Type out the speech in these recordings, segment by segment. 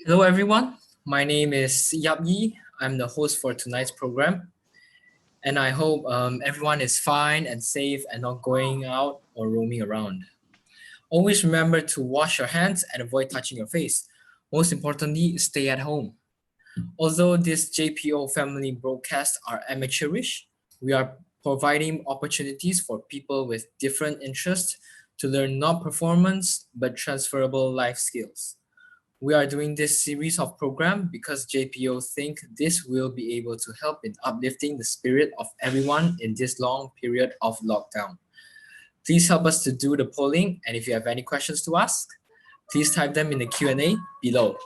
Hello, everyone. My name is Yap Yi. I'm the host for tonight's program, and I hope everyone is fine and safe and not going out or roaming around. Always remember to wash your hands and avoid touching your face. Most importantly, stay at home. Although these JPO family broadcasts are amateurish, we are providing opportunities for people with different interests to learn not performance but transferable life skills. We are doing this series of program because JPO think this will be able to help in uplifting the spirit of everyone in this long period of lockdown. Please help us to do the polling, and if you have any questions to ask, please type them in the Q&A below.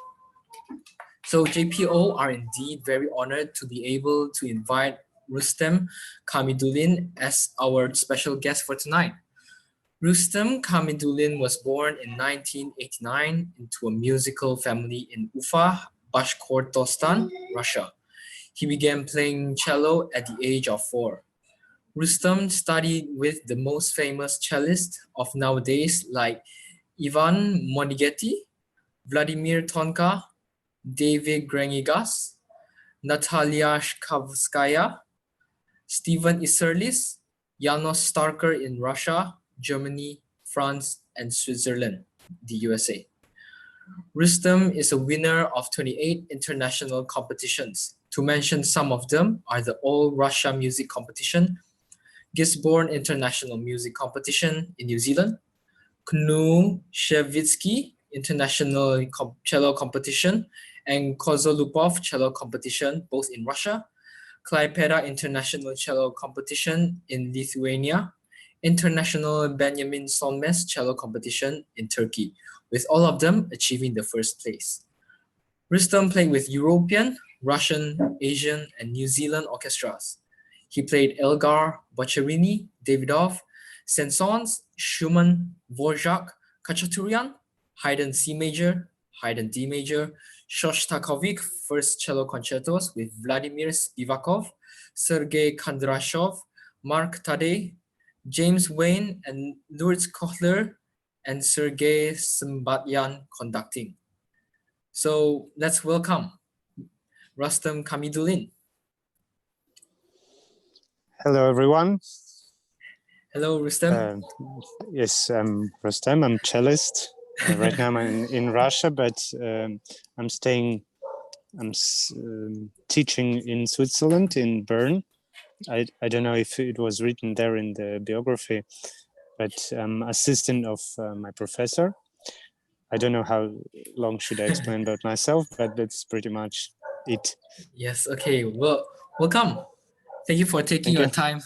So JPO are indeed very honored to be able to invite Rustem Kamidulin as our special guest for tonight. Rustem Kamidulin was born in 1989 into a musical family in Ufa, Bashkortostan, Russia. He began playing cello at the age of 4. Rustem studied with the most famous cellists of nowadays like Ivan Monighetti, Vladimir Tonka, David Grenigas, Natalia Shkavskaya, Stephen Isserlis, Janos Starker in Russia, Germany, France, and Switzerland, the USA. Rustem is a winner of 28 international competitions. To mention some of them are the All Russia Music Competition, Gisborne International Music Competition in New Zealand, Knushevitsky International Cello Competition, and Kozolupov Cello Competition, both in Russia, Klaipeda International Cello Competition in Lithuania, International Benjamin Solmes Cello Competition in Turkey, with all of them achieving the first place. Rustem played with European, Russian, Asian, and New Zealand orchestras. He played Elgar, Boccherini, Davidov, Saint-Saëns, Schumann, Dvorak, Khachaturian, Haydn C major, Haydn D major, Shostakovich first cello concertos with Vladimir Spivakov, Sergei Kondrashov, Mark Tadei, James Wayne and Lourdes Kohler, and Sergei Smbatyan conducting. So let's welcome Rustem Kamidulin. Hello, everyone. Hello, Rustem. Yes, I'm Rustem. I'm cellist. Right now I'm in Russia, but I'm teaching in Switzerland, in Bern. I don't know if it was written there in the biography, but I'm assistant of my professor. I don't know how long should I explain about myself, but that's pretty much it. Yes, okay. Well, welcome. Thank you for taking your time.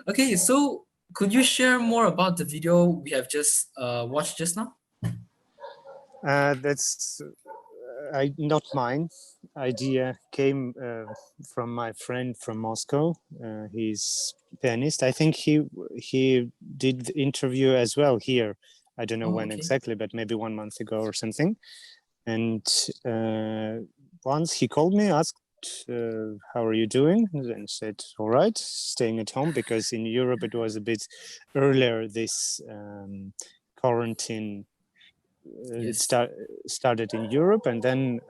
Okay, so could you share more about the video we have just watched just now? That's not mine. Idea came from my friend from Moscow. He's pianist. I think he did the interview as well here. I don't know when exactly, but maybe 1 month ago or something. And once he called me, asked, how are you doing? And said, all right, staying at home, because in Europe it was a bit earlier, this quarantine started in Europe, and then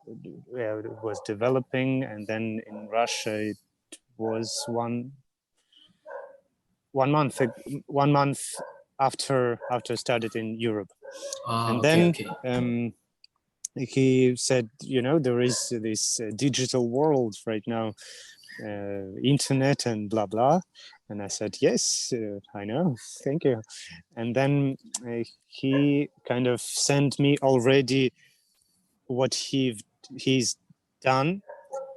it was developing, and then in Russia it was one month after started in Europe. And then he said, there is this digital world right now, internet and blah blah. And I said, yes, I know, thank you. And then he kind of sent me already what he's done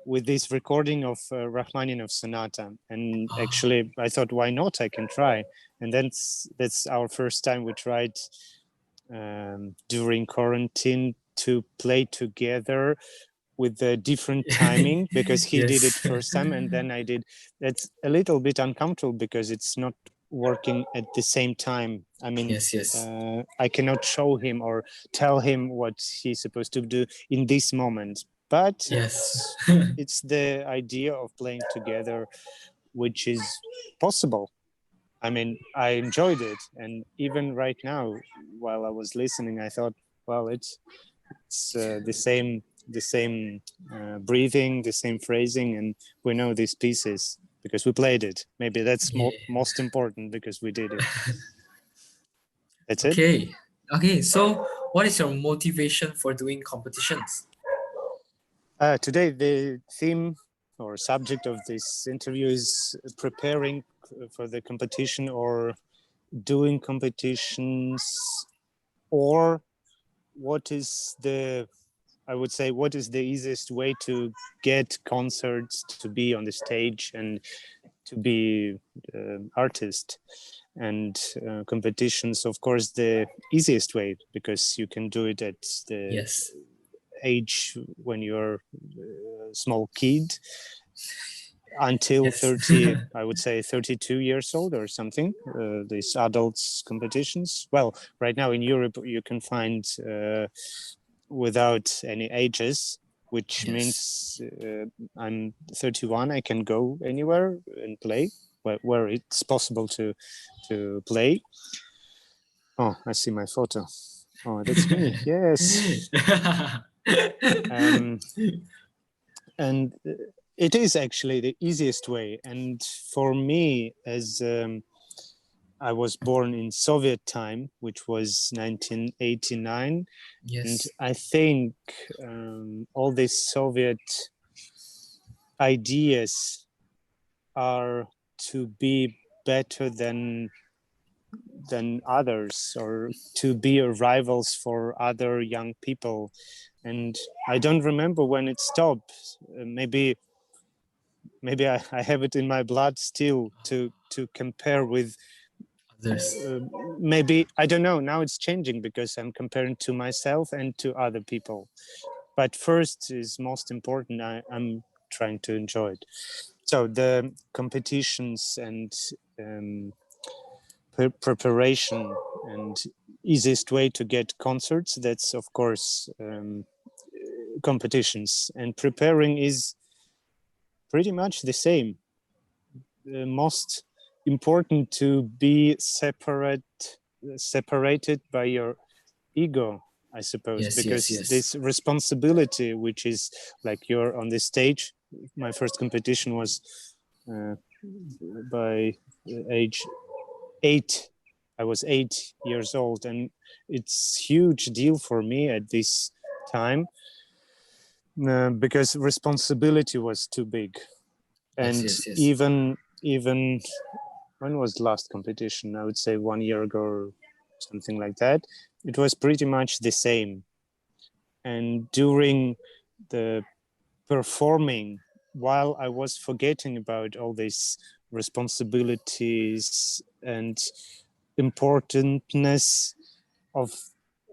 with this recording of Rachmaninoff Sonata. And actually I thought, why not? I can try. And that's our first time we tried during quarantine to play together with a different timing, because he did it first time and then I did. That's a little bit uncomfortable because it's not working at the same time. I mean, I cannot show him or tell him what he's supposed to do in this moment, but it's the idea of playing together, which is possible. I mean, I enjoyed it, and even right now, while I was listening, I thought, well, It's the same breathing, the same phrasing, and we know these pieces because we played it. Maybe that's most important because we did it. That's it. Okay. So, what is your motivation for doing competitions? Today, the theme or subject of this interview is preparing for the competition or doing competitions, or what is the easiest way to get concerts, to be on the stage and to be artist. And competitions, of course, the easiest way because you can do it at the age when you're a small kid until 30, I would say 32 years old or something, these adults competitions. Well, right now in Europe, you can find without any ages, which means I'm 31, I can go anywhere and play where it's possible to play. Oh, I see my photo. Oh, that's me. Yes. And it is actually the easiest way. And for me, as I was born in Soviet time, which was 1989. And I think all these Soviet ideas are to be better than others, or to be rivals for other young people. And I don't remember when it stopped. Maybe I have it in my blood still to compare with others. Maybe, I don't know, now it's changing because I'm comparing to myself and to other people. But first is most important. I'm trying to enjoy it. So the competitions and preparation and easiest way to get concerts, that's of course competitions, and preparing is pretty much the same. The most important to be separated by your ego, I suppose, because this responsibility, which is like you're on the stage. My first competition was by age 8. I was 8 years old, and it's huge deal for me at this time because responsibility was too big. And even when was the last competition? I would say 1 year ago or something like that. It was pretty much the same. And during the performing, while I was forgetting about all these responsibilities and importantness of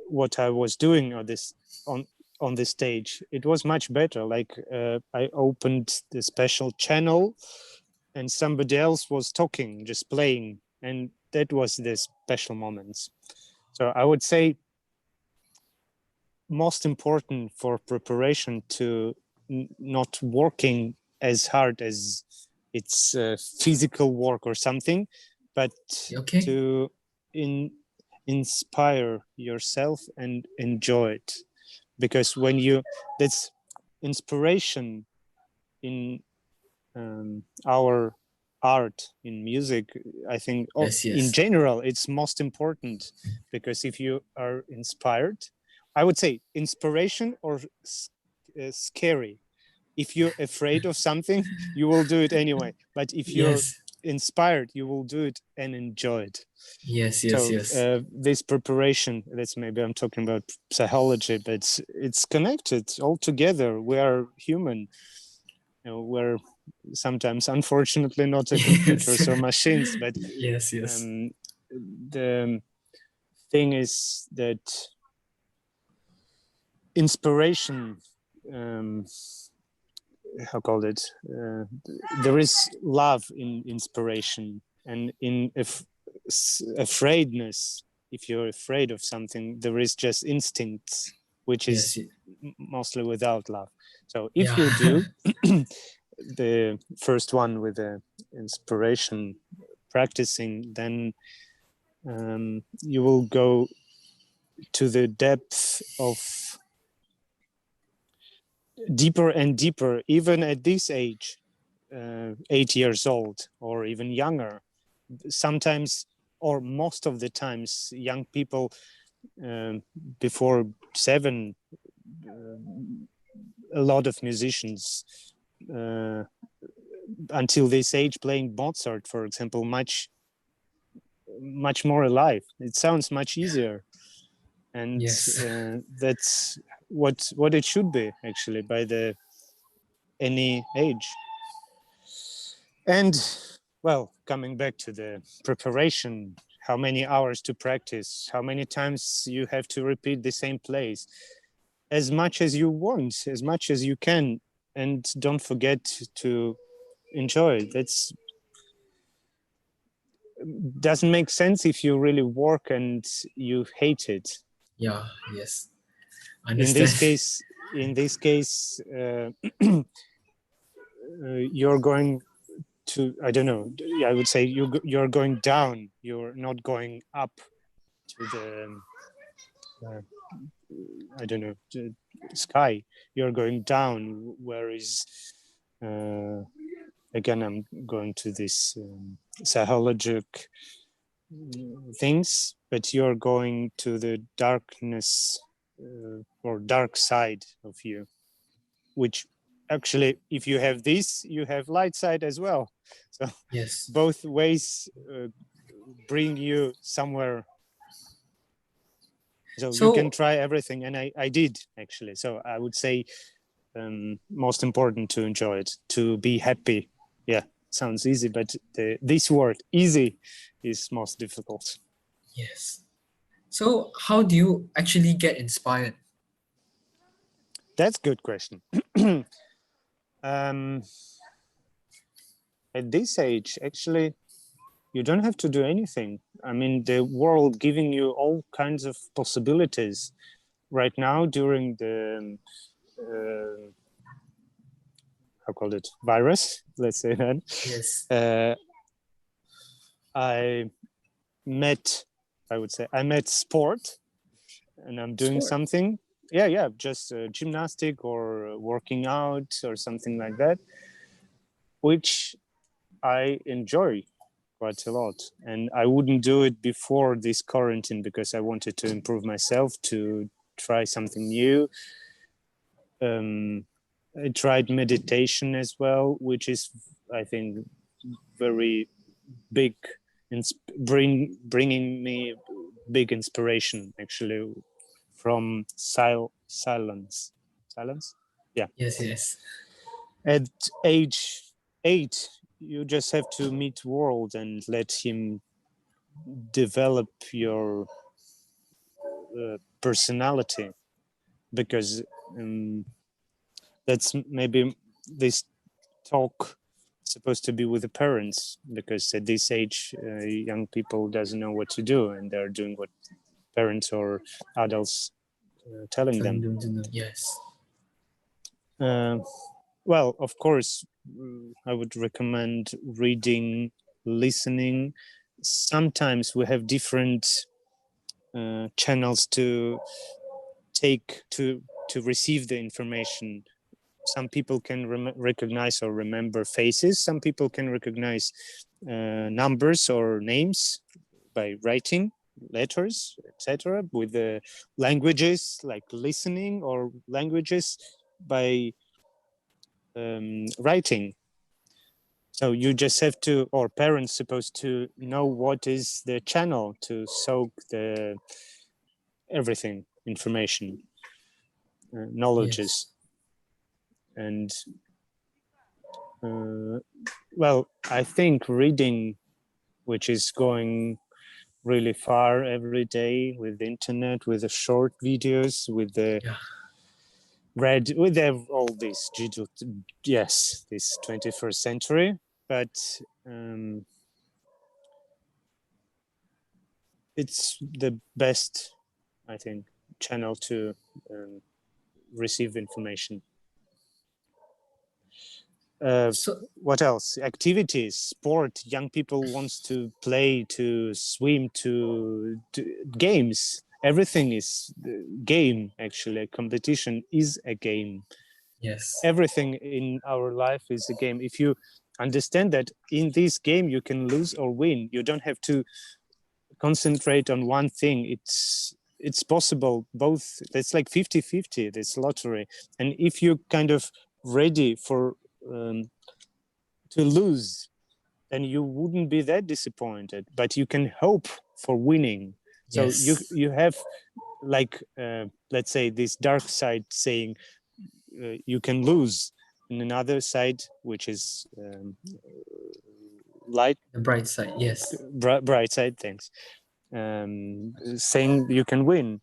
what I was doing on the stage, it was much better. Like I opened the special channel and somebody else was talking, just playing, and that was the special moments. So I would say most important for preparation to not working as hard as it's physical work or something, but to inspire yourself and enjoy it. Because when that's inspiration in our art, in music, I think in general it's most important, because if you are inspired, I would say inspiration or scary. If you're afraid of something, you will do it anyway, but if you're inspired, you will do it and enjoy it. This preparation, that's, maybe I'm talking about psychology, but it's connected all together. We are human. We're sometimes, unfortunately, not a computers or machines, but the thing is that inspiration, how called it? There is love in inspiration, and in afraidness. If you're afraid of something, there is just instinct, which is mostly without love. So if you do the first one with the inspiration practicing, then you will go to the depth of deeper and deeper, even at this age, 8 years old or even younger. Sometimes, or most of the times, young people before 7, a lot of musicians until this age playing Mozart, for example, much more alive. It sounds much easier, and Yes. that's what it should be actually by any age. And well, coming back to the preparation, how many hours to practice, how many times you have to repeat the same plays, as much as you want, as much as you can, and don't forget to enjoy. That's doesn't make sense if you really work and you hate it. Yeah. Yes. I In understand. this case, you're going to, I don't know, I would say you're going down, you're not going up to the I don't know, the sky. You're going down, whereas again I'm going to this psychologic things, but you're going to the darkness or dark side of you, which actually, if you have this, you have light side as well. So Yes. both ways bring you somewhere. So you can try everything, and I did actually. So I would say most important to enjoy it, to be happy. Yeah, sounds easy, but this word easy is most difficult. Yes. So how do you actually get inspired? That's a good question. At this age, actually, you don't have to do anything. I mean, the world giving you all kinds of possibilities right now during the how called it virus. Let's say that. Yes. I met sport, and I'm doing Sport. something. Yeah, just gymnastic or working out or something like that, which I enjoy quite a lot. And I wouldn't do it before this quarantine because I wanted to improve myself, to try something new. I tried meditation as well, which is, I think, very big, bringing me big inspiration actually from silence. Silence? Yeah. Yes. Yes. At age 8, you just have to meet world and let him develop your personality, because that's maybe this talk supposed to be with the parents, because at this age young people doesn't know what to do and they're doing what parents or adults telling them. Yes. Well, of course, I would recommend reading, listening. Sometimes we have different channels to take to receive the information. Some people can recognize or remember faces. Some people can recognize numbers or names by writing letters, etc. With the languages, like listening, or languages by writing. So you just have to, or parents supposed to know what is the channel to soak the everything, information, knowledges. Yes. And well, I think reading, which is going really far every day with the internet, with the short videos, with the all this digital, yes, this 21st century, but it's the best, I think, channel to receive information. What else? Activities, sport. Young people wants to play, to swim, to games. Everything is game. Actually, competition is a game. Yes. Everything in our life is a game. If you understand that in this game you can lose or win, you don't have to concentrate on one thing. It's possible both. It's like 50-50, this lottery. And if you're kind of ready for to lose, then you wouldn't be that disappointed, but you can hope for winning. So Yes. you have like let's say this dark side saying you can lose, and another side which is light, The bright side. Yes. bright side, thanks, saying you can win.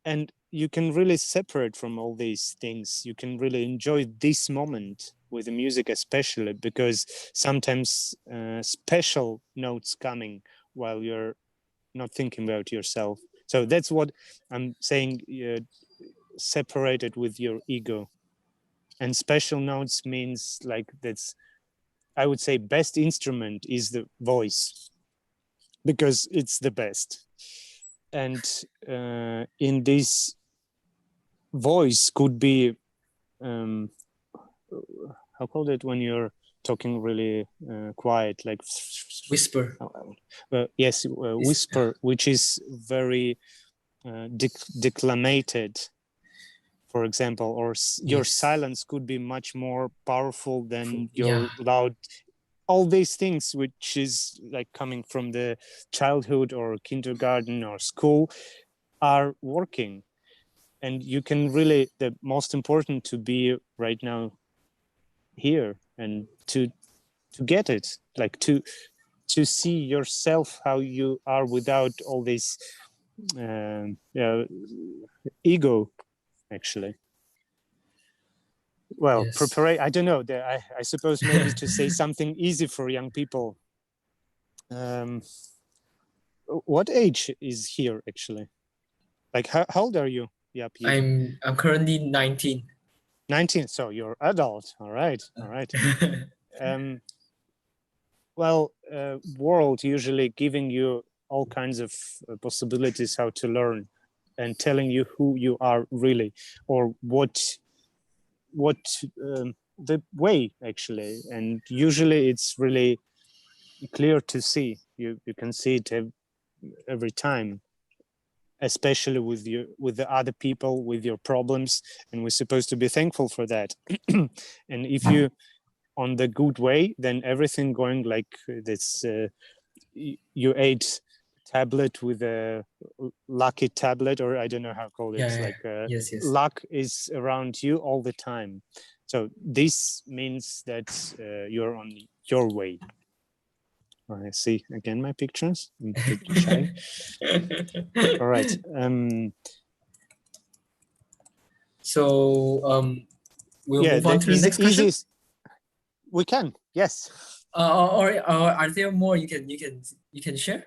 And you can really separate from all these things. You can really enjoy this moment with the music, especially because sometimes special notes coming while you're not thinking about yourself. So that's what I'm saying, separated with your ego. And special notes means like that's, I would say, best instrument is the voice, because it's the best. And in this voice could be how called it when you're talking really quiet, like whisper. Yes, whisper, which is very declamated, for example, or your silence could be much more powerful than your loud. All these things, which is like coming from the childhood or kindergarten or school, are working. And you can really, the most important to be right now here and to get it, like to see yourself how you are without all this ego, actually. Well, prepare, I don't know, I suppose maybe to say something easy for young people. What age is here, actually? Like, how old are you? Yep, I'm currently 19. 19, so you're adult. All right. Well, world usually giving you all kinds of possibilities how to learn and telling you who you are really, or what the way, actually. And usually it's really clear to see. You can see it every time, especially with the other people, with your problems, and we're supposed to be thankful for that. And if you on the good way, then everything going like this. You ate tablet with a lucky tablet, or I don't know how to call it. Like yes. Luck is around you all the time. So this means that you're on your way. I see again my pictures. I'm pretty shy. All right. So we'll move on to the next question. We can, yes. Or are there more you can share?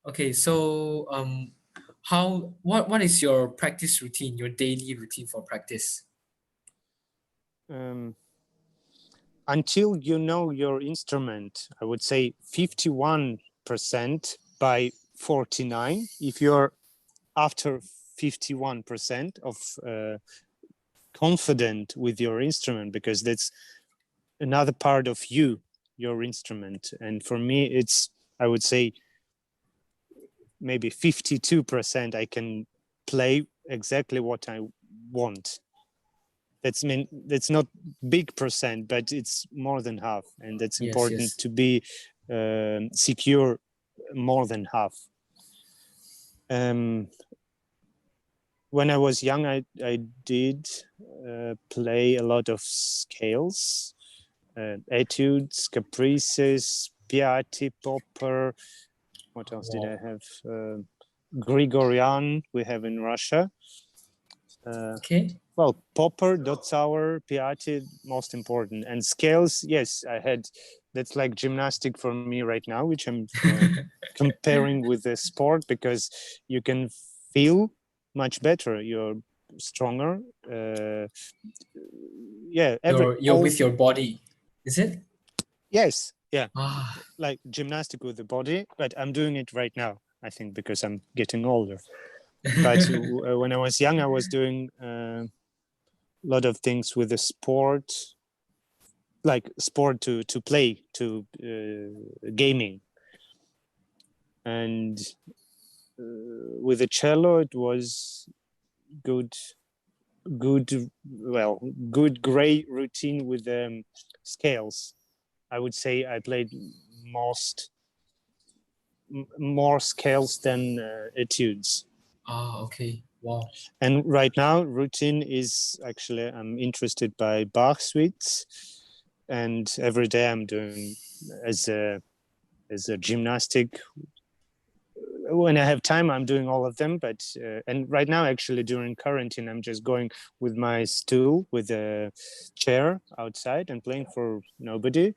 Okay, so what is your practice routine, your daily routine for practice? Until you know your instrument, I would say 51% by 49. If you're after 51% of confident with your instrument, because that's another part of you, your instrument. And for me, it's, I would say, maybe 52%. I can play exactly what I want. That's not big percent, but it's more than half, and that's important to be secure more than half. When I was young, I did play a lot of scales, etudes, caprices, piatti, popper. What else did I have? Gregorian we have in Russia. Okay. Well, popper, Dotzauer, piatti, most important. And scales, yes, I had. That's like gymnastic for me right now, which I'm comparing with the sport, because you can feel much better. You're stronger. You're with your body, is it? Yes, yeah. Like gymnastic with the body, but I'm doing it right now, I think, because I'm getting older. But when I was young, I was doing a lot of things with the sport, like sport to play, to gaming. And with the cello, it was good, great routine with scales. I would say I played more scales than etudes. Ah, okay. Wow. And right now, routine is actually, I'm interested by Bach suites, and every day I'm doing as a gymnastic. When I have time, I'm doing all of them. But and right now, actually, during quarantine, I'm just going with my stool with a chair outside and playing for nobody,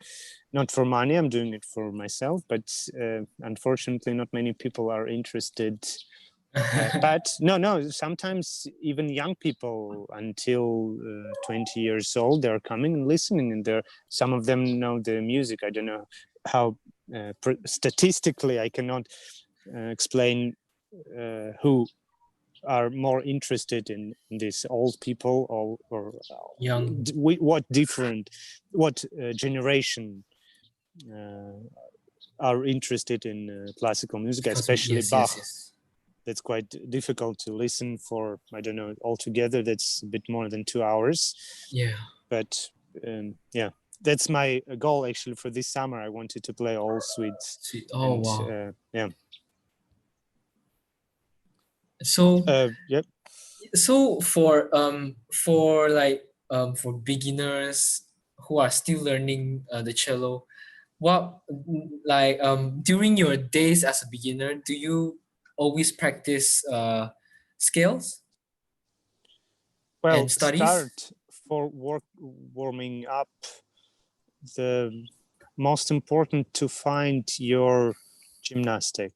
not for money. I'm doing it for myself. But unfortunately, not many people are interested. But no, sometimes even young people until 20 years old, they're coming and listening, and some of them know the music. I don't know how statistically I cannot explain who are more interested in this, old people or Young. what generation are interested in classical music, especially Bach. Yes. That's quite difficult to listen for, I don't know, altogether that's a bit more than 2 hours. Yeah. But yeah, that's my goal actually for this summer. I wanted to play all suites. Oh, and, wow. Yeah. So yep. So for beginners who are still learning the cello, what during your days as a beginner, do you always practice scales? Well, and studies? Start for warming up. The most important to find your gymnastic.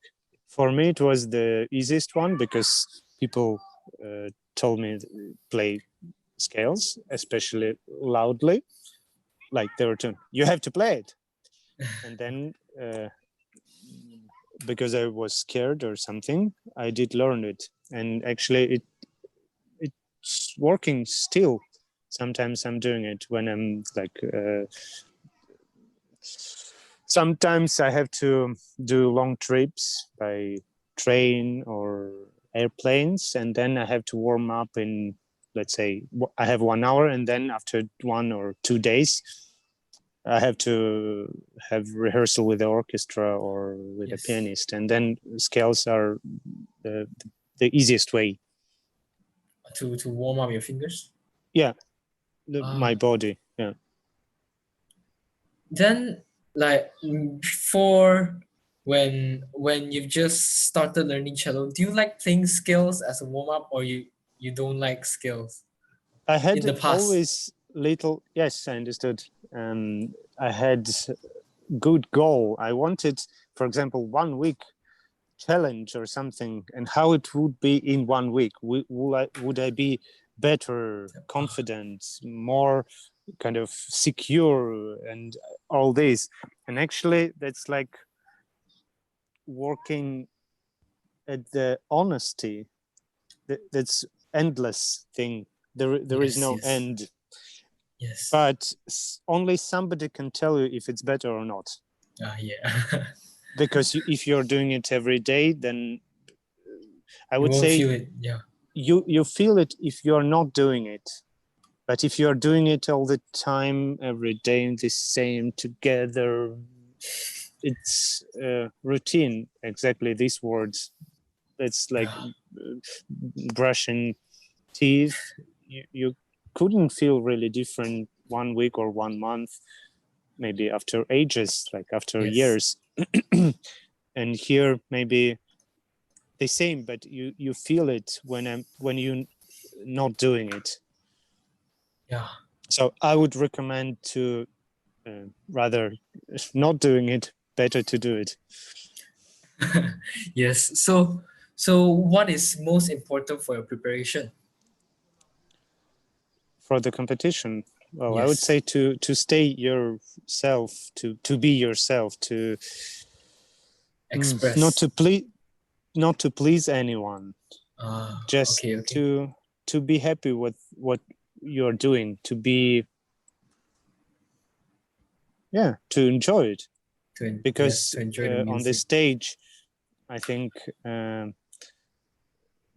For me, it was the easiest one because people told me to play scales, especially loudly, like they were telling, you have to play it. And then because I was scared or something, I did learn it, and actually it's working still. Sometimes I'm doing it when I'm like sometimes I have to do long trips by train or airplanes, and then I have to warm up in, let's say, I have 1 hour, and then after 1 or 2 days, I have to have rehearsal with the orchestra or with a pianist, and then scales are the easiest way to warm up your fingers. Yeah, my body. Yeah. Then, like, for when you've just started learning cello, do you like playing scales as a warm up, or you don't like scales? I had in the past always little. Yes, I understood. I had good goal. I wanted, for example, 1 week challenge or something, and how it would be in 1 week. Would I be better, confident, more kind of secure, and all this? And actually, that's like working at the honesty. That's endless thing. There is no end. Yes. But only somebody can tell you if it's better or not. Yeah. Because if you're doing it every day, then I would say feel it. Yeah. You feel it if you're not doing it. But if you're doing it all the time, every day, the same together, it's routine. Exactly these words. It's like brushing teeth. You couldn't feel really different 1 week or 1 month, maybe after ages, like after years. And here maybe the same, but you feel it when you're not doing it. Yeah. So I would recommend to rather not doing it, better to do it. Yes. So what is most important for your preparation? For the competition? Well, I would say to stay yourself, to be yourself, to express, not to please anyone. just okay, okay. to be happy with what you're doing, to be, yeah, to enjoy it. Because To enjoy the on the music. stage, I think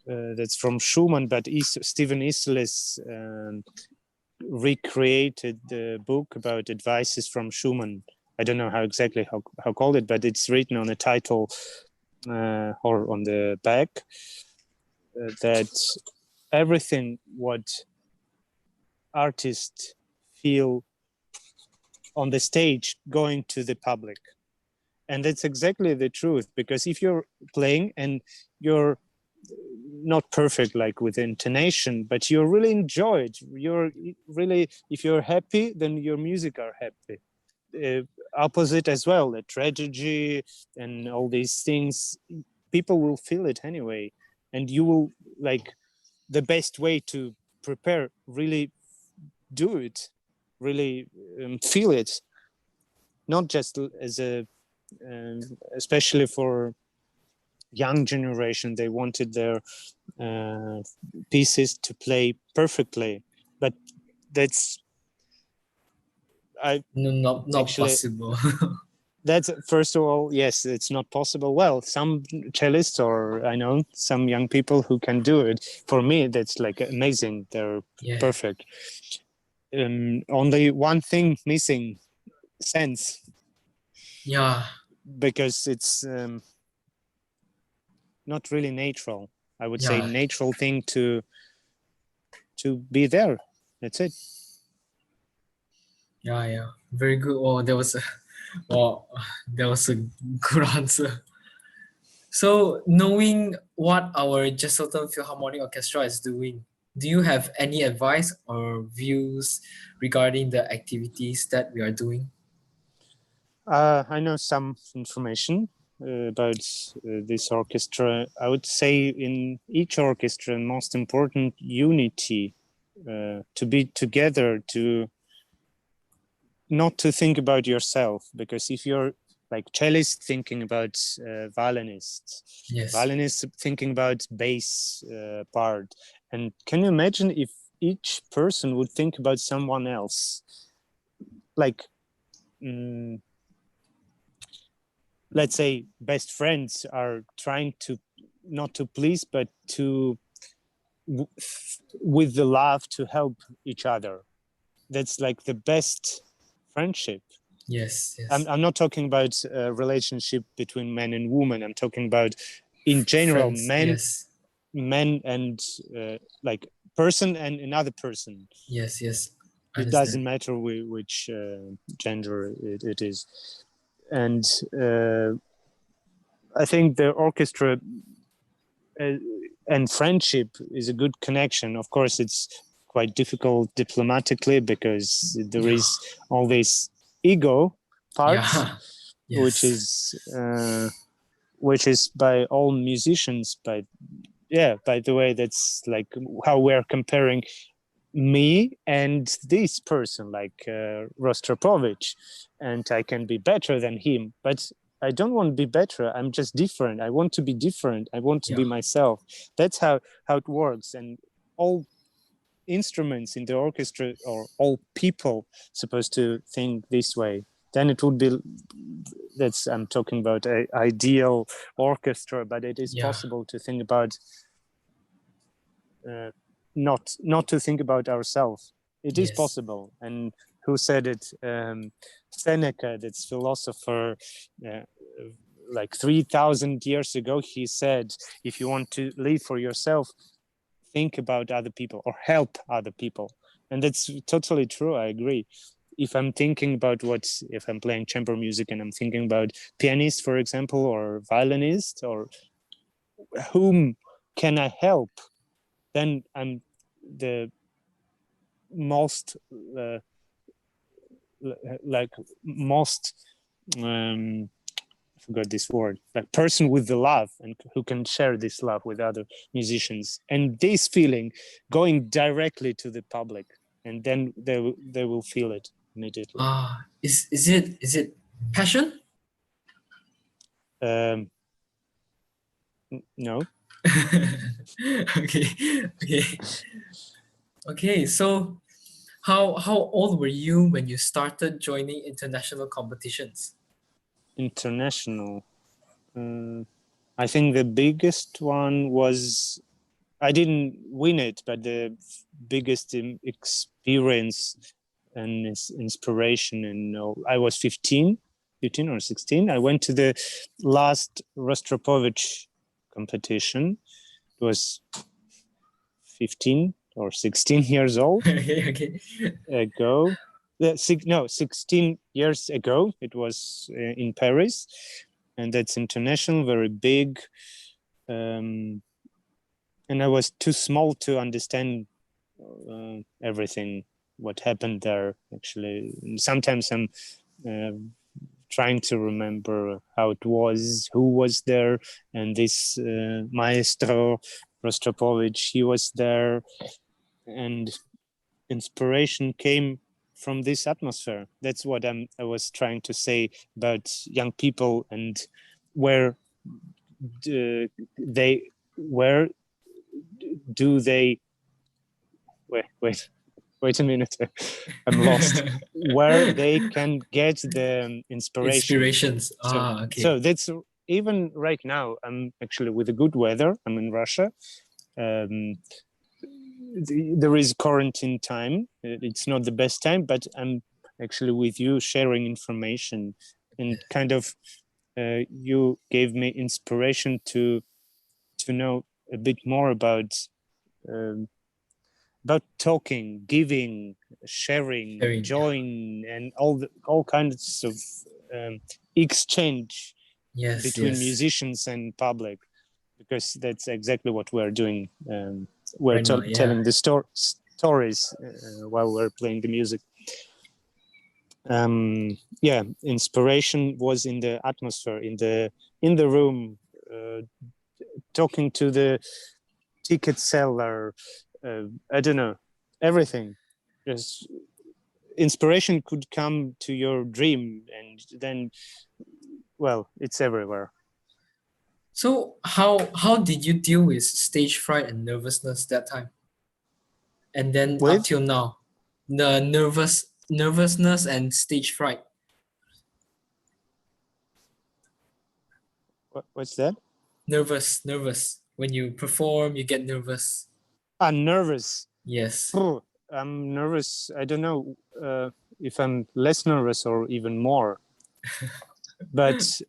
that's from Schumann, but Stephen Isles recreated the book about advices from Schumann. I don't know how exactly how called it, but it's written on the title or on the back that everything what artists feel on the stage going to the public. And that's exactly the truth, because if you're playing and you're not perfect like with intonation, but you really enjoy it, you're really, if you're happy, then your music are happy. Opposite as well, the tragedy and all these things, people will feel it anyway, and you will, like, the best way to prepare, really do it, really feel it, not just as a especially for young generation, they wanted their pieces to play perfectly, but that's not actually possible. that's, first of all, yes, it's not possible. Well, some cellists, or I know some young people who can do it. For me, that's like amazing, they're perfect. Only one thing missing: sense. Yeah, because it's not really natural. I would say natural thing to be there. That's it. Yeah. Very good. Oh, that was a good answer. So, knowing what our Jesselton Philharmonic Orchestra is doing, do you have any advice or views regarding the activities that we are doing? I know some information about this orchestra. I would say in each orchestra, most important, unity, to be together, to not to think about yourself, because if you're like cellist thinking about violinists, violinists thinking about bass part, and can you imagine if each person would think about someone else, like let's say best friends are trying to not to please, but to with the love to help each other. That's like the best friendship. Yes. I'm not talking about a relationship between men and women. I'm talking about in general, Friends, men and like person and another person. Yes. It doesn't matter which gender it is. And I think the orchestra and friendship is a good connection. Of course, it's quite difficult diplomatically because there is always ego parts, which is by all musicians. By the way, that's like how we're comparing me and this person, like Rostropovich, and I can be better than him, but I don't want to be better. I'm just different. I want to be different. I want to be myself. That's how it works. And all instruments in the orchestra, or all people, supposed to think this way. Then it would be, I'm talking about an ideal orchestra, but it is possible to think about not to think about ourselves. It is possible. And who said it? Seneca, that's philosopher, like 3,000 years ago, he said, if you want to live for yourself, think about other people or help other people. And that's totally true. I agree. If I'm thinking about if I'm playing chamber music and I'm thinking about pianist, for example, or violinist, or whom can I help, then I'm the most I forgot this word, like person with the love, and who can share this love with other musicians, and this feeling going directly to the public, and then they will feel it immediately. Is it passion? No. Okay, okay, okay. So, how old were you when you started joining international competitions? International. I think the biggest one was, I didn't win it, but the biggest experience and inspiration. And I was 15 or 16. I went to the last Rostropovich competition. It was 15 or 16 years old Okay, okay. ago. 16 years ago. It was in Paris, and that's international, very big. And I was too small to understand everything what happened there. Actually, sometimes I'm trying to remember how it was, who was there, and this maestro Rostropovich, he was there, and inspiration came from this atmosphere. That's what I was trying to say about young people and where they where do they wait a minute. I'm lost. Where they can get the inspiration. Inspirations. Ah, So okay. that's even right now. I'm actually with the good weather. I'm in Russia. There is quarantine time. It's not the best time, but I'm actually with you sharing information, and kind of you gave me inspiration to know a bit more um, about talking, giving, sharing, Sharing. join, and all kinds of exchange Yes, between yes. musicians and public, because that's exactly what we're doing. We're Right now, yeah. telling the stories while we're playing the music. Yeah, inspiration was in the atmosphere, in the room, talking to the ticket seller. I don't know, everything. Just inspiration could come to your dream, and then, well, it's everywhere. So how did you deal with stage fright and nervousness that time? And then up With till now, the nervousness and stage fright. what's that? Nervous. When you perform, you get nervous. I'm nervous. Yes. I'm nervous. I don't know if I'm less nervous or even more. But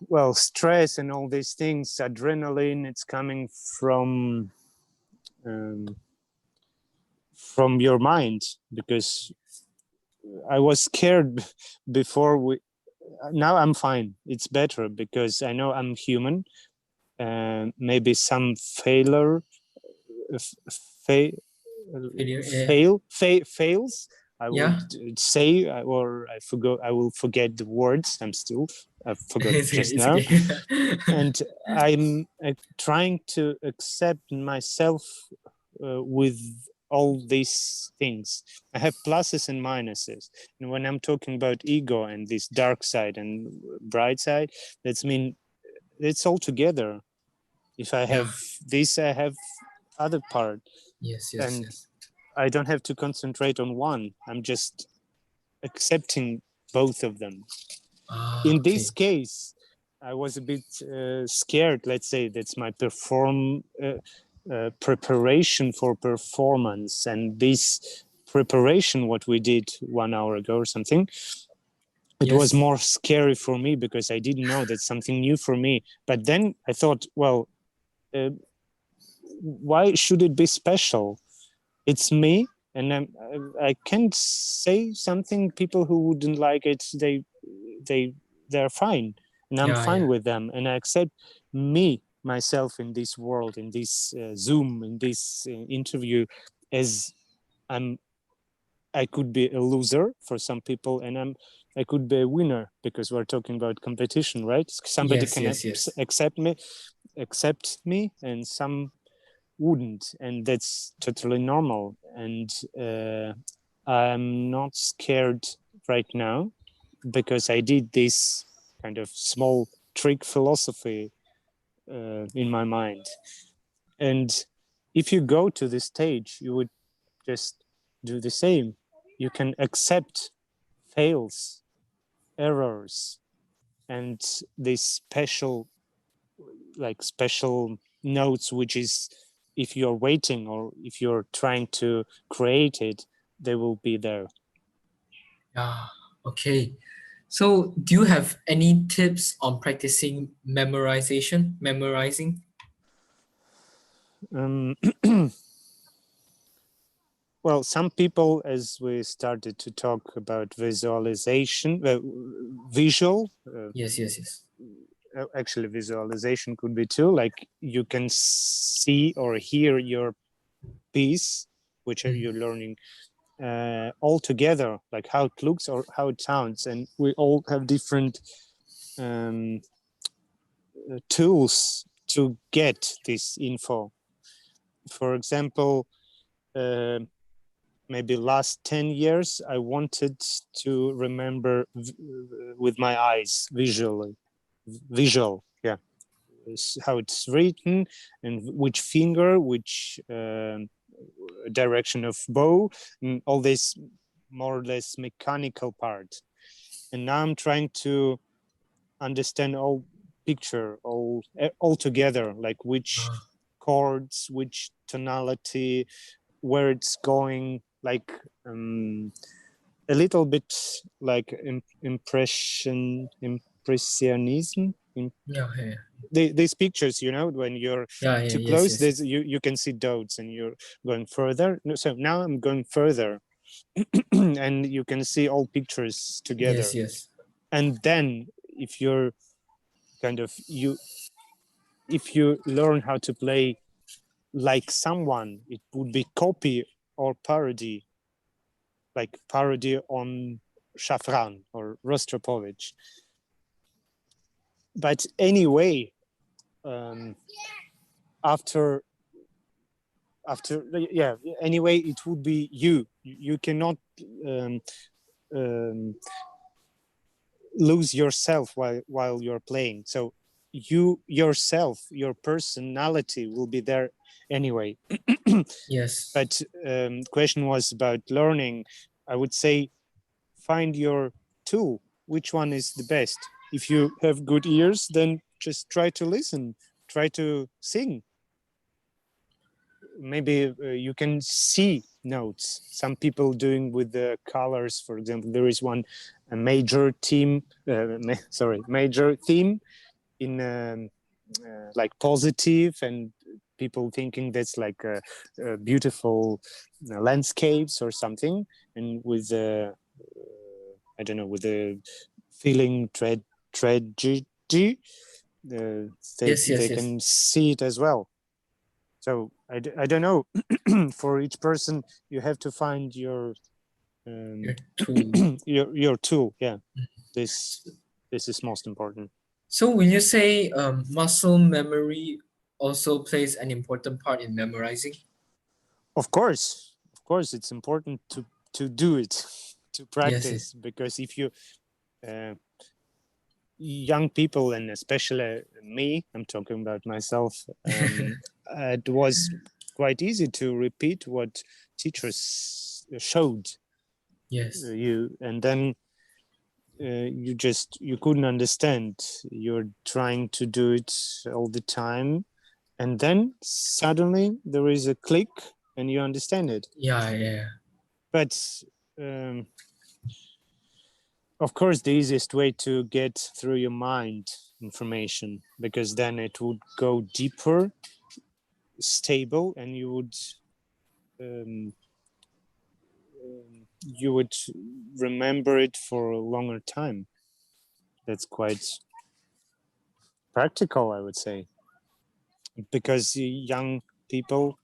well, stress and all these things, adrenaline, it's coming um, from your mind, because I was scared before we. Now I'm fine. It's better because I know I'm human. Maybe some failure, fa- Failure. fails. I would Yeah. say, or I forgot. I will forget the words. I forgot It's okay. just It's now, okay. and I'm trying to accept myself with all these things. I have pluses and minuses, and when I'm talking about ego and this dark side and bright side, that's mean it's all together. If I Yeah. have this, I have other part, Yes. Yes. and Yes. I don't have to concentrate on one. I'm just accepting both of them. Ah. In this Okay. case, I was a bit scared. Let's say that's my preparation for performance, and this preparation, what we did 1 hour ago or something, it was Yes. more scary for me because I didn't know that's something new for me. But then I thought, well, uh, why should it be special? It's me, and I can't say something. People who wouldn't like it, they they're fine, and I'm Yeah. fine Yeah. with them, and I accept me myself in this world, in this Zoom, in this interview, as I'm. I could be a loser for some people, and I could be a winner, because we're talking about competition, right? Somebody Yes. can Yes. Yes. accept me, and some wouldn't, and that's totally normal. And I'm not scared right now, because I did this kind of small trick philosophy in my mind. And if you go to the stage, you would just do the same. You can accept fails, errors, and these special notes, which is if you're waiting or if you're trying to create it, they will be there. Yeah, okay. So do you have any tips on practicing memorizing? Well, some people, as we started to talk about visualization, visual. Yes. Actually, visualization could be too. Like you can see or hear your piece, which you're learning, all together, like how it looks or how it sounds, and we all have different tools to get this info. For example, maybe last 10 years, I wanted to remember with my eyes visual, yeah, how it's written and which finger, which direction of bow, and all this more or less mechanical part. And now I'm trying to understand all picture, all together, like which chords, which tonality, where it's going, like a little bit like impressionism. These pictures, you know, when you're too close, Yes. you can see dots and you're going further. So now I'm going further and you can see all pictures together. Yes. And then if you're if you learn how to play like someone, it would be copy or parody, like parody on Shafran or Rostropovich. But anyway, after anyway, it would be you cannot um, lose yourself while you're playing. So you yourself, your personality will be there anyway. Yes. But question was about learning. I would say find your tool. Which one is the best? If you have good ears, then just try to listen, try to sing. Maybe you can see notes. Some people doing with the colors, for example, there is a major theme in like positive, and people thinking that's like a beautiful landscapes or something, and with I don't know, with the feeling tragedy, they can see it as well. So I don't know. For each person, you have to find your tool. your tool. Yeah, this is most important. So will you say muscle memory also plays an important part in memorizing? Of course, it's important to do it, to practice, because if you young people, and especially me, I'm talking about myself, it was quite easy to repeat what teachers showed you, and then you couldn't understand. You're trying to do it all the time, and then suddenly there is a click and you understand it. But of course, the easiest way to get through your mind information, because then it would go deeper, stable, and you would remember it for a longer time. That's quite practical, I would say, because young people,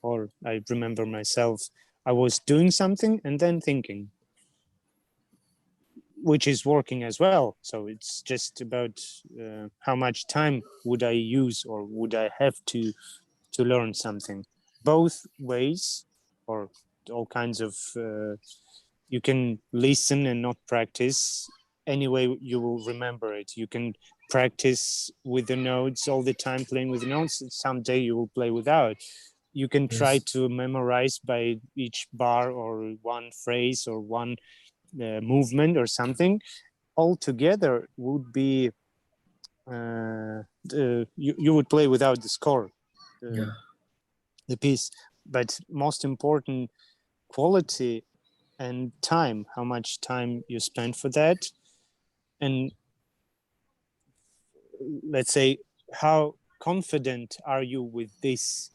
or I remember myself, I was doing something and then thinking, which is working as well. So it's just about how much time would I use or would I have to learn something. Both ways, or all kinds of, you can listen and not practice. Anyway, you will remember it. You can practice with the notes all the time, playing with the notes. Someday you will play without. You can try to memorize by each bar or one phrase or one movement or something. Altogether would be you would play without the score, the piece. But most important, quality and time, how much time you spend for that, and let's say how confident are you with this.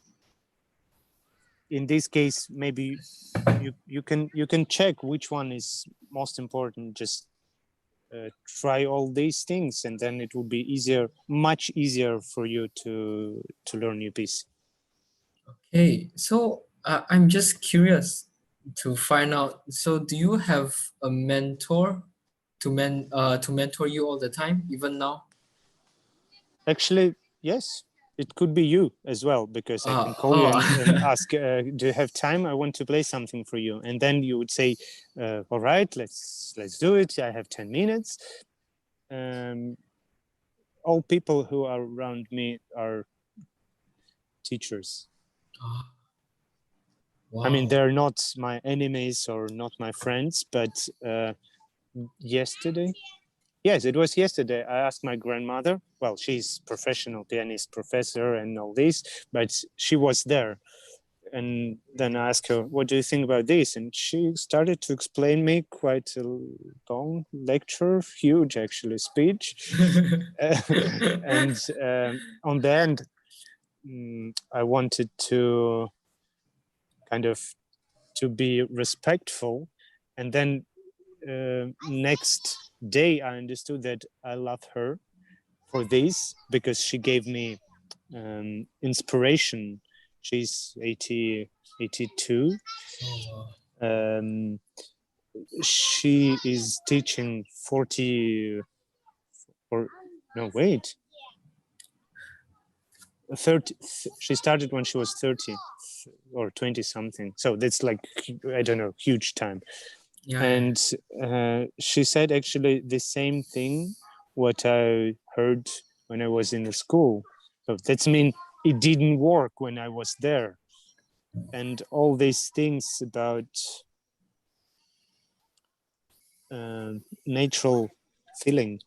In this case, maybe you can check which one is most important. Just try all these things, and then it will be easier, much easier for you to learn your piece. Okay, so I'm just curious to find out. So, do you have a mentor to mentor you all the time, even now? Actually, yes. It could be you as well, because I can call you and ask, do you have time? I want to play something for you. And then you would say, all right, let's do it. I have 10 minutes. All people who are around me are teachers. Wow. I mean, they're not my enemies or not my friends, but yesterday, yes, it was yesterday. I asked my grandmother. Well, she's professional pianist, professor, and all this, but she was there. And then I asked her, "What do you think about this?" And she started to explain me quite a long lecture, huge actually speech. And on the end, I wanted to kind of to be respectful, and then next day I understood that I love her for this, because she gave me inspiration. She's 82. She is teaching 40 or no, wait, 30. She started when she was 30 or 20 something. So that's like, I don't know, huge time. And she said actually the same thing what I heard when I was in the school. So that's mean it didn't work when I was there. And all these things about natural feeling.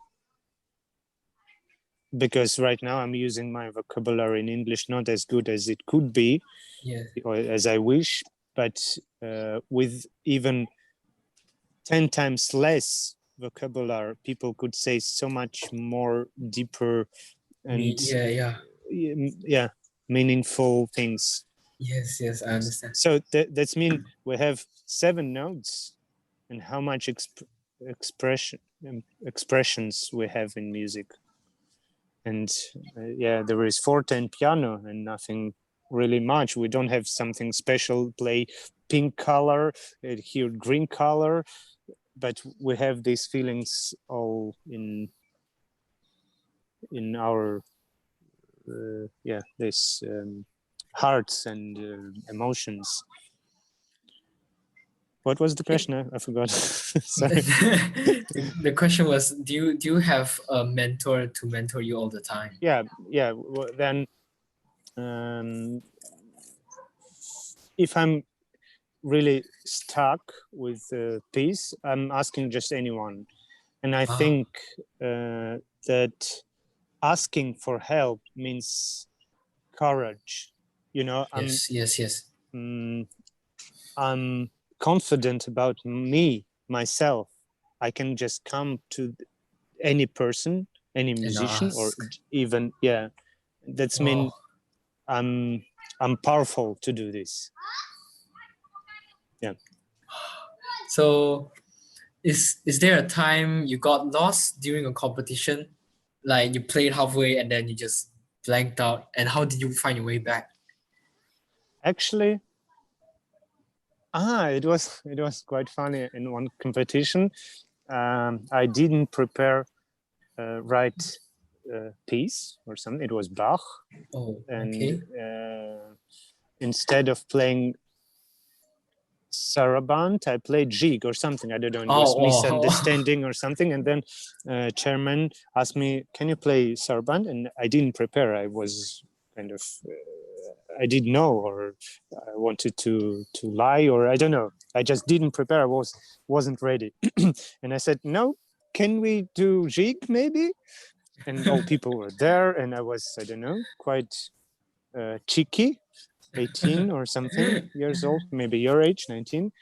Because right now I'm using my vocabulary in English not as good as it could be, or as I wish, but with even 10 times less vocabulary, people could say so much more deeper and meaningful things. Yes, I understand. So that's mean we have 7 notes, and how much expressions we have in music. And there is forte and piano and nothing really much. We don't have something special, play pink color, here green color, but we have these feelings all in our this hearts and emotions. What was the question? I forgot. Sorry. The question was, do you have a mentor to mentor you all the time? Yeah. Well, then, if I'm really stuck with the piece, I'm asking just anyone, and I think that asking for help means courage. You know, yes. I'm confident about myself. I can just come to any person, any musician, or even that's mean I'm powerful to do this. Yeah. So is there a time you got lost during a competition, like you played halfway and then you just blanked out, and how did you find your way back? Actually, it was quite funny. In one competition, I didn't prepare right piece or something. It was Bach, and instead of playing saraband, I played jig or something. I don't know. It was Oh, misunderstanding or something. And then chairman asked me, "Can you play saraband?" And I didn't prepare. I was kind of, I didn't know, or I wanted to lie, or I don't know. I just didn't prepare. I wasn't ready. And I said, "No, can we do jig maybe?" And all people were there, and I was, I don't know, quite cheeky, 18 or something years old, maybe your age, 19.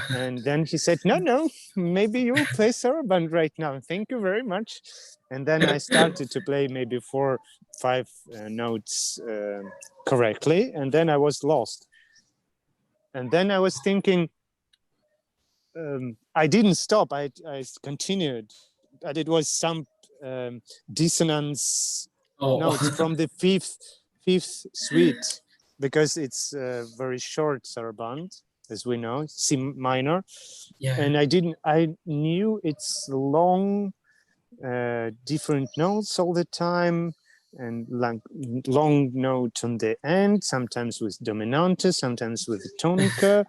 And then he said, no, maybe you'll play saraband right now. Thank you very much. And then I started to play maybe 4, 5 notes correctly. And then I was lost. And then I was thinking, I didn't stop. I continued. But it was some dissonance notes from the fifth suite, because it's a very short saraband, as we know, C minor. Yeah. And I knew it's long, different notes all the time, and long note on the end, sometimes with dominante, sometimes with tonica.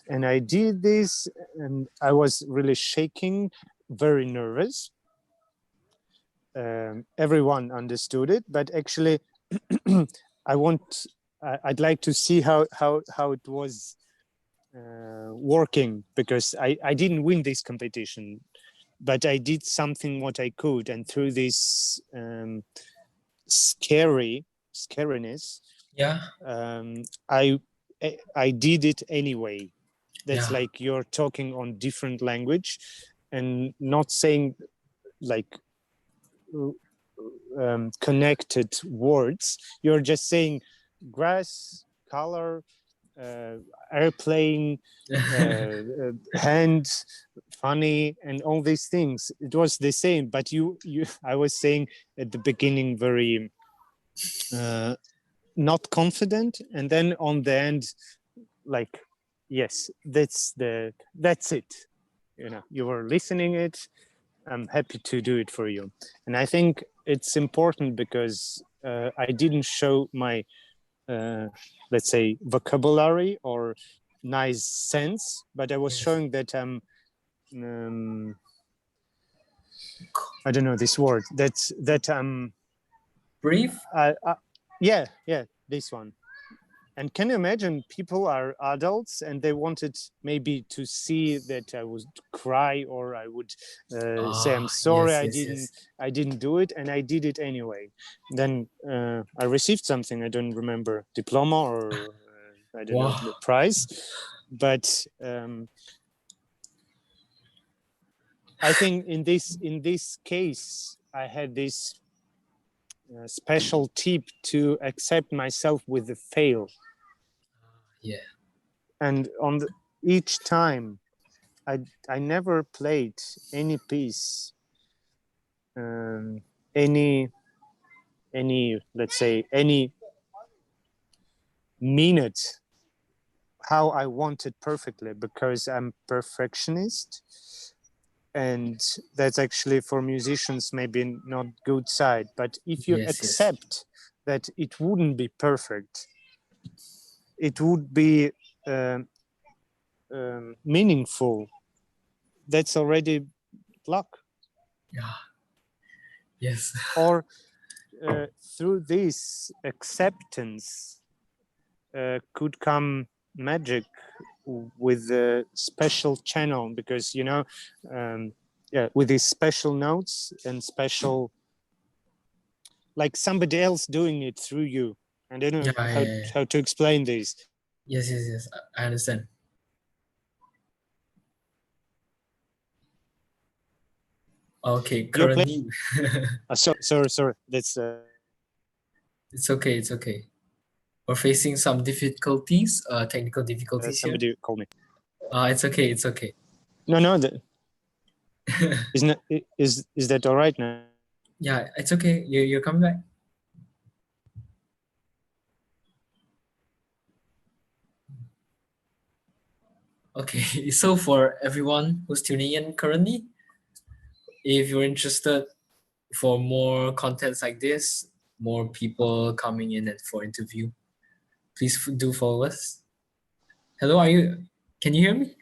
And I did this, and I was really shaking, very nervous. Everyone understood it, but actually I'd like to see how it was working, because I didn't win this competition, but I did something what I could, and through this scariness, I did it anyway. That's like you're talking on different language and not saying like connected words. You're just saying grass, color, airplane, hand, funny, and all these things. It was the same, but I was saying at the beginning very not confident, and then on the end, like, yes, that's it. You know, you were listening it. I'm happy to do it for you. And I think it's important because I didn't show my, let's say, vocabulary or nice sense, but I was showing that I'm, I don't know this word, that I'm... Brief? Yeah, this one. And can you imagine, people are adults and they wanted maybe to see that I would cry, or I would say, I'm sorry, I didn't do it, and I did it anyway. Then I received something, I don't remember, diploma or I don't know, the prize. But I think in this case, I had this special tip to accept myself with the fail. Yeah. And on each time, I never played any piece, any let's say any minute how I wanted perfectly, because I'm perfectionist, and that's actually for musicians maybe not good side. But if you accept that it wouldn't be perfect, it would be meaningful. That's already luck. Yeah. Yes. Or through this acceptance could come magic with a special channel, because you know, with these special notes and special, like somebody else doing it through you. I don't know how to explain this. Yes, I understand. Okay, currently. Sorry. That's. It's okay. We're facing some difficulties, technical difficulties somebody here. called me. It's okay. No. Is that all right now? Yeah, it's okay. You're coming back. Okay, so for everyone who's tuning in currently, if you're interested for more contents like this, more people coming in for interview, please do follow us. Hello, are you? Can you hear me?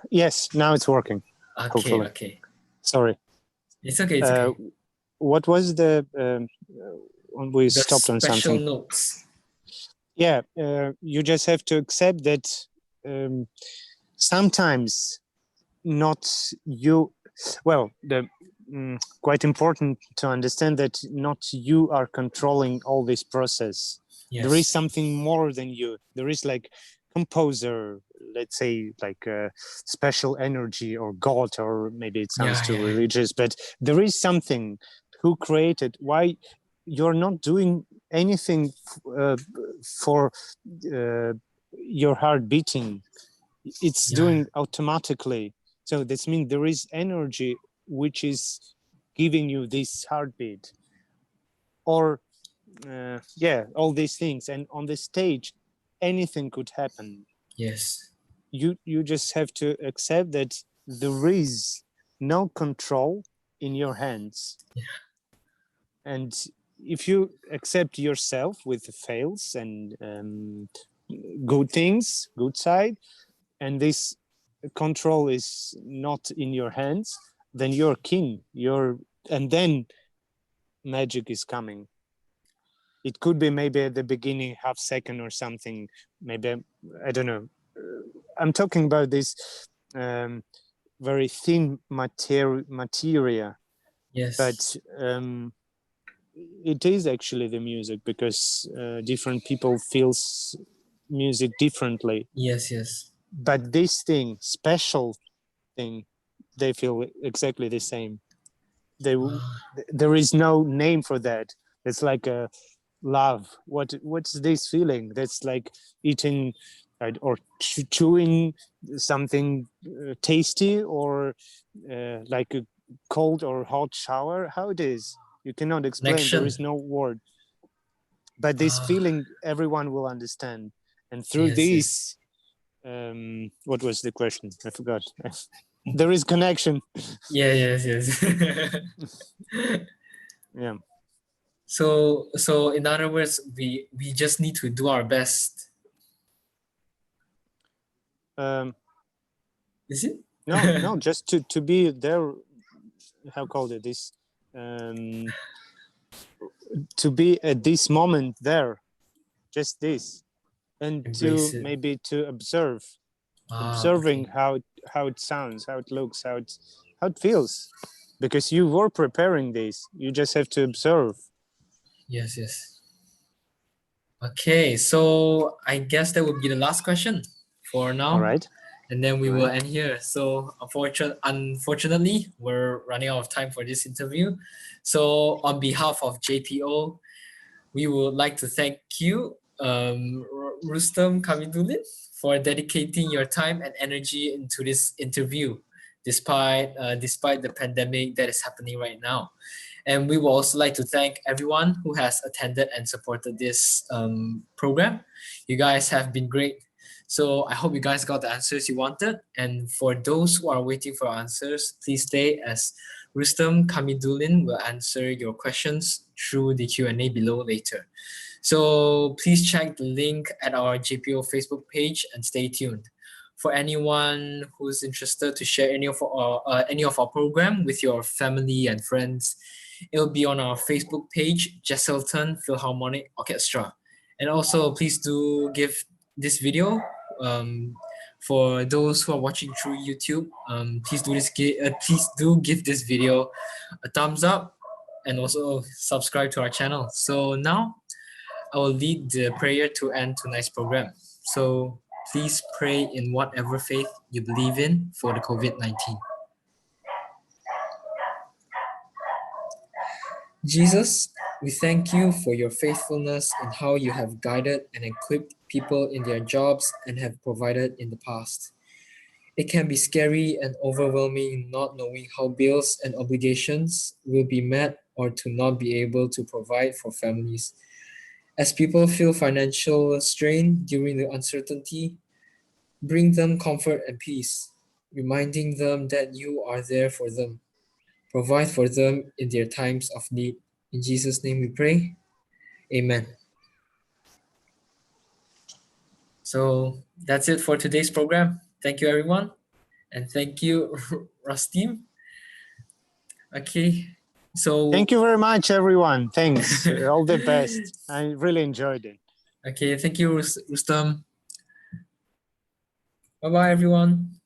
Yes, now it's working. Okay, hopefully. okay. Sorry. It's okay, it's okay. What was the when we The stopped on special something? notes. Yeah, you just have to accept that sometimes not you. Well, quite important to understand that not you are controlling all this process. Yes. There is something more than you. There is like composer, let's say like a special energy or God, or maybe it sounds too religious, but there is something who created. Why you're not doing anything for your heart beating? It's doing automatically. So this means there is energy which is giving you this heartbeat, or all these things. And on the stage, anything could happen. Yes. You just have to accept that there is no control in your hands. Yeah. And if you accept yourself with the fails and good things, good side, and this control is not in your hands, then you're king. And then magic is coming. It could be maybe at the beginning, half second or something. Maybe, I don't know. I'm talking about this very thin materia. Yes. But it is actually the music, because different people feels music differently. Yes, yes. But this thing, special thing, they feel exactly the same. There is no name for that. It's like a love. What's this feeling? That's like eating or chewing something tasty, or like a cold or hot shower. How it is, you cannot explain. Connection. There is no word. But this feeling everyone will understand. And through this, what was the question? I forgot. There is connection. Yes. Yeah. So in other words, we just need to do our best. Is it? No, just to be there. How called it this? To be at this moment there, just this, and Embrace to it. maybe to observing how it sounds, how it looks, how it feels, because you were preparing this. You just have to observe. Yes. Okay, so I guess that would be the last question for now. All right. And then we will end here. So unfortunately, we're running out of time for this interview. So on behalf of JPO, we would like to thank you, Rustem Kamidulin, for dedicating your time and energy into this interview, despite the pandemic that is happening right now. And we would also like to thank everyone who has attended and supported this program. You guys have been great. So I hope you guys got the answers you wanted. And for those who are waiting for answers, please stay, as Rustem Kamidulin will answer your questions through the Q&A below later. So please check the link at our JPO Facebook page and stay tuned. For anyone who's interested to share any of our program with your family and friends, it'll be on our Facebook page, Jesselton Philharmonic Orchestra. And also, please do give this video, for those who are watching through YouTube, please do give this video a thumbs up, and also subscribe to our channel. So now I will lead the prayer to end tonight's program. So please pray in whatever faith you believe in for the COVID-19. Jesus, we thank you for your faithfulness and how you have guided and equipped people in their jobs and have provided in the past. It can be scary and overwhelming not knowing how bills and obligations will be met or to not be able to provide for families. As people feel financial strain during the uncertainty, bring them comfort and peace, reminding them that you are there for them. Provide for them in their times of need. In Jesus' name we pray. Amen. So that's it for today's program. Thank you, everyone. And thank you, Rustem. Okay. So thank you very much, everyone. Thanks. All the best. I really enjoyed it. Okay, thank you, Rustem. Bye-bye, everyone.